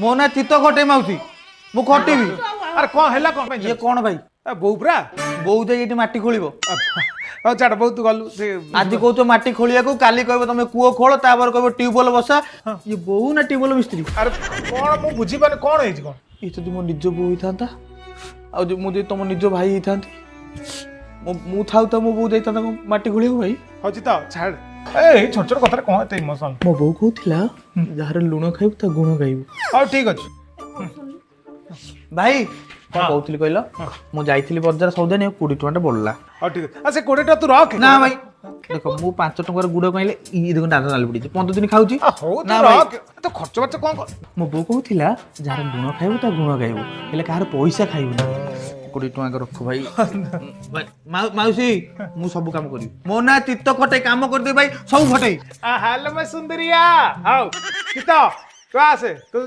मो ना चित्त खटे माउसी मु खटिबी अरे कौन है कौन ये कौन भाई बो पूरा बोऊ दे ये माटी खोलिबो छाड़ बहुत गलु से आज कहूच माटी खोलिया को काली कहबो तुम कूओ खोल तापर कहबो ट्यूबवेल बसा ये बोऊ ना ट्यूबवेल मिस्त्री अरे कौन मु बुझी पाने कौन है कौन ये तो मो निज बोऊ ही थांता आ जो मुझे तुम निज भाई ही थांती मु थाउ तो मो बोऊ दे थांता माटी खोलिया भाई हजी तो छाड़ ए छोट छोट कथा कौन एते इमोशनल मो बोऊ कहथिला जहार लुण खाइबू ता गुण गाइबू हां ठीक अछि भाई कौन कहूली कहल मु जाइली बजार सौदा नहीं 20 टका बढ़ला हां ठीक अछि अच्छा 20 टा तू रख ना भाई देख मु 5 टकर गुड़ कहले ई देखो दादा नाल पड़ी 15 दिन खाऊची हो तू रख तो खर्च बच्चा कौन कर मो बो कहथिला जहार लुण खाइबू ता गुण गाइबू हेले कार पैसा खाइबू 20 टका रखो भाई माउसी मु सब काम करी मो ना चित्त खटे काम कर दे भाई सब खटे हेलो मैं सुंदरिया आओ कितो तू आसे तू